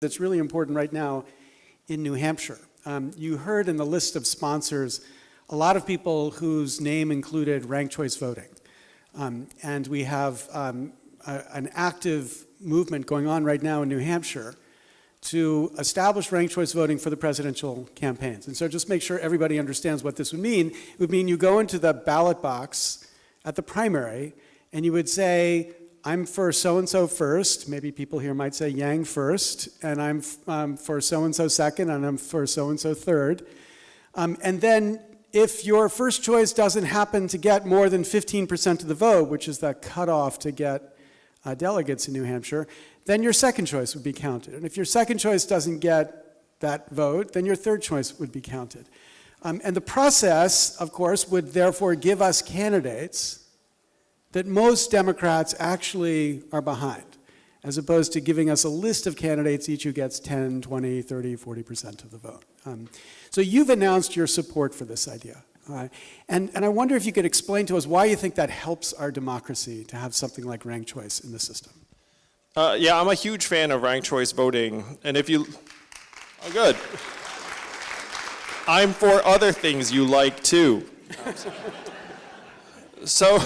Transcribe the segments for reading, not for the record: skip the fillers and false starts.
that's really important right now in New Hampshire. You heard in the list of sponsors a lot of people whose name included ranked choice voting. And we have an active movement going on right now in New Hampshire to establish ranked choice voting for the presidential campaigns. And so just make sure everybody understands what this would mean. It would mean you go into the ballot box at the primary and you would say, I'm for so-and-so first, maybe people here might say Yang first, and I'm for so-and-so second, and I'm for so-and-so third. And then if your first choice doesn't happen to get more than 15% of the vote, which is the cutoff to get delegates in New Hampshire, then your second choice would be counted. And if your second choice doesn't get that vote, then your third choice would be counted. And the process, of course, would therefore give us candidates that most Democrats actually are behind, as opposed to giving us a list of candidates, each who gets 10, 20, 30, 40% of the vote. So you've announced your support for this idea. And I wonder if you could explain to us why you think that helps our democracy to have something like ranked choice in the system. Yeah, I'm a huge fan of ranked choice voting. And if you, oh good. I'm for other things you like too. So,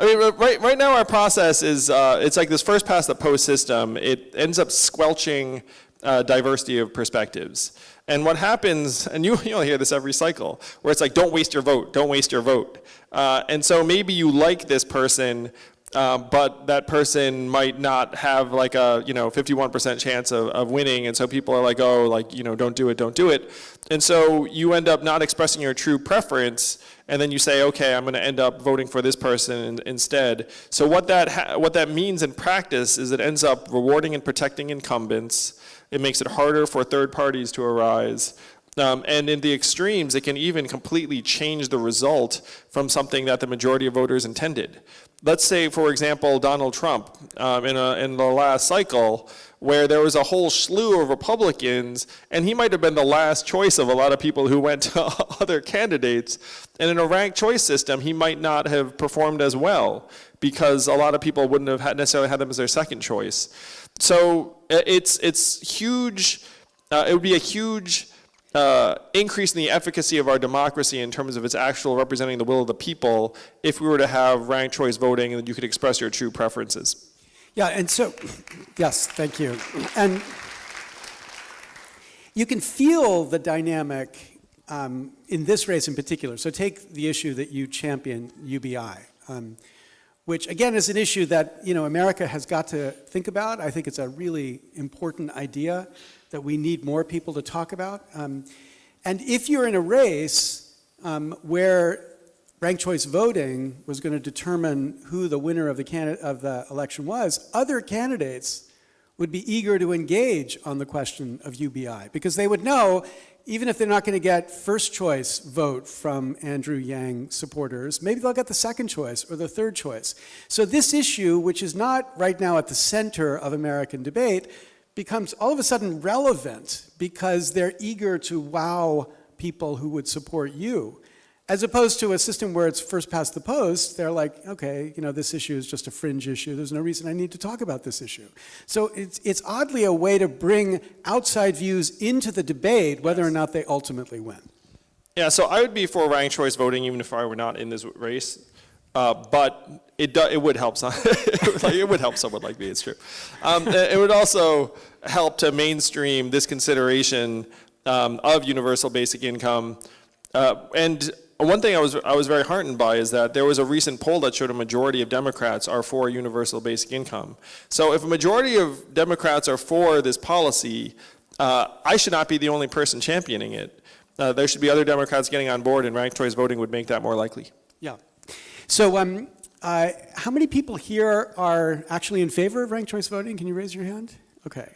I mean, right now our process is, it's like this first past the post system. It ends up squelching diversity of perspectives. And what happens, and you'll hear this every cycle, where it's like, don't waste your vote, don't waste your vote. And so maybe you like this person, but that person might not have like a 51% chance of winning, and so people are like, oh, like, don't do it, don't do it. And so you end up not expressing your true preference, and then you say, okay, I'm going to end up voting for this person instead. So what that means in practice is it ends up rewarding and protecting incumbents. It makes it harder for third parties to arise. And in the extremes, it can even completely change the result from something that the majority of voters intended. Let's say, for example, Donald Trump in the last cycle, where there was a whole slew of Republicans, and he might have been the last choice of a lot of people who went to other candidates. And in a ranked choice system, he might not have performed as well, because a lot of people wouldn't have necessarily had them as their second choice. So it's huge. It would be a huge increase in the efficacy of our democracy in terms of its actual representing the will of the people if we were to have ranked choice voting and that you could express your true preferences. Yeah, and so, yes, thank you. And you can feel the dynamic in this race in particular. So take the issue that you champion, UBI, which again is an issue that America has got to think about. I think it's a really important idea that we need more people to talk about. And if you're in a race where ranked choice voting was going to determine who the winner of the election was, other candidates would be eager to engage on the question of UBI, because they would know, even if they're not going to get first choice vote from Andrew Yang supporters, maybe they'll get the second choice or the third choice. So this issue, which is not right now at the center of American debate, becomes all of a sudden relevant because they're eager to wow people who would support you. As opposed to a system where it's first past the post, they're like, okay, this issue is just a fringe issue. There's no reason I need to talk about this issue. So it's oddly a way to bring outside views into the debate, whether or not they ultimately win. Yeah, so I would be for ranked choice voting even if I were not in this race. But it would help it would help someone like me, it's true. It would also help to mainstream this consideration of universal basic income. And one thing I was very heartened by is that there was a recent poll that showed a majority of Democrats are for universal basic income. So if a majority of Democrats are for this policy, I should not be the only person championing it. There should be other Democrats getting on board, and ranked choice voting would make that more likely. Yeah. So how many people here are actually in favor of ranked choice voting? Can you raise your hand? Okay.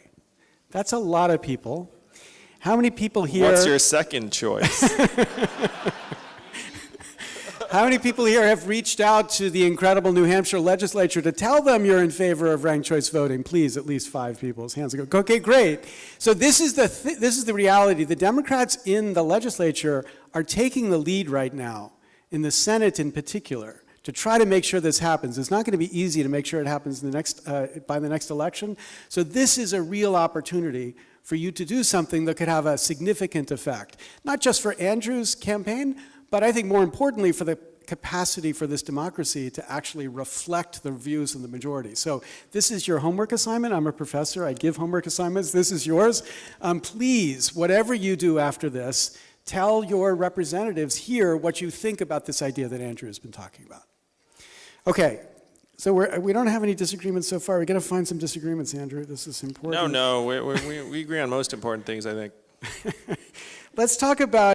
That's a lot of people. How many people here... What's your second choice? How many people here have reached out to the incredible New Hampshire legislature to tell them you're in favor of ranked choice voting? Please, at least 5 people's hands go. Okay, great. So this is the reality. The Democrats in the legislature are taking the lead right now, in the Senate in particular, to try to make sure this happens. It's not going to be easy to make sure it happens in the by the next election. So this is a real opportunity for you to do something that could have a significant effect, not just for Andrew's campaign, but I think more importantly for the capacity for this democracy to actually reflect the views of the majority. So this is your homework assignment. I'm a professor. I give homework assignments. This is yours. Please, whatever you do after this, tell your representatives here what you think about this idea that Andrew has been talking about. Okay, so we don't have any disagreements so far. We're going to find some disagreements, Andrew. This is important. No, we agree on most important things, I think. Let's talk about